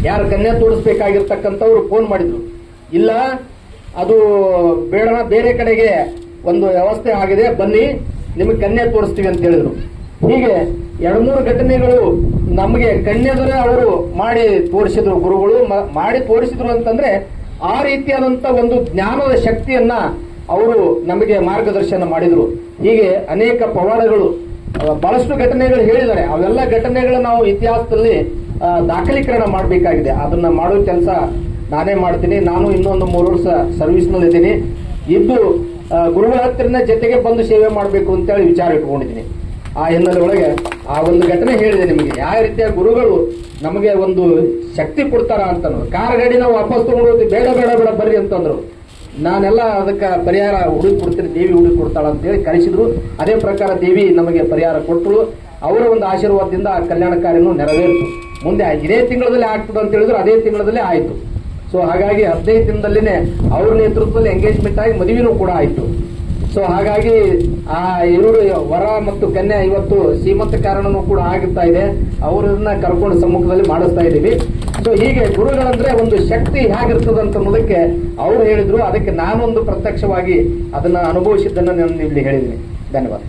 ಯಾರು ಕನ್ಯಾ ತೋರಿಸ್ಬೇಕಾಗಿರ್ತಕ್ಕಂಥವ್ರು ಫೋನ್ ಮಾಡಿದ್ರು, ಇಲ್ಲ ಅದು ಬೇಡ, ಬೇರೆ ಕಡೆಗೆ ಒಂದು ವ್ಯವಸ್ಥೆ ಆಗಿದೆ, ಬನ್ನಿ ನಿಮಗೆ ಕನ್ಯಾ ತೋರಿಸ್ತೀವಿ ಅಂತ ಹೇಳಿದ್ರು. ಹೀಗೆ 2-3 ಘಟನೆಗಳು ನಮಗೆ ಕನ್ಯಾದರೆ ಅವರು ಮಾಡಿ ತೋರಿಸಿದ್ರು, ಗುರುಗಳು ಮಾಡಿ ತೋರಿಸಿದ್ರು ಅಂತಂದ್ರೆ ಆ ರೀತಿಯಾದಂತ ಒಂದು ಜ್ಞಾನದ ಶಕ್ತಿಯನ್ನ ಅವರು ನಮಗೆ ಮಾರ್ಗದರ್ಶನ ಮಾಡಿದ್ರು. ಹೀಗೆ ಅನೇಕ ಪವಾಡಗಳು, ಬಹಳಷ್ಟು ಘಟನೆಗಳು ಹೇಳಿದ್ದಾರೆ. ಅವೆಲ್ಲ ಘಟನೆಗಳು ನಾವು ಇತಿಹಾಸದಲ್ಲಿ ದಾಖಲೀಕರಣ ಮಾಡಬೇಕಾಗಿದೆ. ಅದನ್ನ ಮಾಡೋ ಕೆಲಸ ನಾನೇ ಮಾಡ್ತೀನಿ. ನಾನು ಇನ್ನೊಂದು 3 ವರ್ಷ ಸರ್ವಿಸ್ನಲ್ಲಿ ಇದ್ದೀನಿ. ಇದ್ದು ಗುರುಗಳ ಹತ್ರನ ಜೊತೆಗೆ ಬಂದು ಸೇವೆ ಮಾಡಬೇಕು ಅಂತೇಳಿ ವಿಚಾರ ಇಟ್ಕೊಂಡಿದ್ದೀನಿ. ಆ ಹಿನ್ನೆಲೆ ಒಳಗೆ ಆ ಒಂದು ಘಟನೆ ಹೇಳಿದೆ ನಿಮಗೆ, ಯಾವ ರೀತಿಯ ಗುರುಗಳು ನಮಗೆ ಒಂದು ಶಕ್ತಿ ಕೊಡ್ತಾರ ಅಂತಂದ್ರು. ಕಾರ್ ಗಾಡಿ ನಾವು ವಾಪಸ್ ತಗೊಂಡು ಬೇಡ ಬೇಡ ಬೇಡ ಬರ್ರಿ ಅಂತಂದ್ರು. ನಾನೆಲ್ಲ ಅದಕ್ಕೆ ಪರಿಹಾರ ಹುಡುಕಿ ಕೊಡ್ತೀನಿ, ದೇವಿ ಹುಡುಕಿ ಕೊಡ್ತಾಳ ಅಂತೇಳಿ ಕಳಿಸಿದ್ರು. ಅದೇ ಪ್ರಕಾರ ದೇವಿ ನಮಗೆ ಪರಿಹಾರ ಕೊಟ್ಟರು. ಅವರ ಒಂದು ಆಶೀರ್ವಾದದಿಂದ ಆ ಕಲ್ಯಾಣ ಕಾರ್ಯನೂ ನೆರವೇರಿತು. ಮುಂದೆ ಇದೇ ತಿಂಗಳಲ್ಲಿ ಆಗ್ತದೆ ಅಂತ ಹೇಳಿದ್ರು, ಅದೇ ತಿಂಗಳಲ್ಲೇ ಆಯಿತು. ಸೊ ಹಾಗಾಗಿ 15 ದಿನದಲ್ಲಿನೇ ಅವ್ರ ನೇತೃತ್ವದಲ್ಲಿ ಎಂಗೇಜ್ಮೆಂಟ್ ಆಗಿ ಮದುವೆನೂ ಕೂಡ ಆಯಿತು. ಸೊ ಹಾಗಾಗಿ ಆ 2 ವರ ಮತ್ತು ಕನ್ಯಾ ಇವತ್ತು ಸೀಮಂತ ಕಾರಣನೂ ಕೂಡ ಆಗುತ್ತಾ ಇದೆ. ಅವರನ್ನ ಕರ್ಕೊಂಡು ಸಮ್ಮುಖದಲ್ಲಿ ಮಾಡಿಸ್ತಾ ಇದ್ದೀವಿ. ಸೊ ಹೀಗೆ ಗುರುಗಳಂದ್ರೆ ಒಂದು ಶಕ್ತಿ ಹೇಗಿರ್ತದೆ ಅಂತ ಅನ್ನೋದಕ್ಕೆ ಅವ್ರು ಹೇಳಿದ್ರು. ಅದಕ್ಕೆ ನಾನೊಂದು ಪ್ರತ್ಯಕ್ಷವಾಗಿ ಅದನ್ನ ಅನುಭವಿಸಿದ್ದನ್ನು ನಾನು ಇಲ್ಲಿ ಹೇಳಿದ್ದೀನಿ. ಧನ್ಯವಾದ.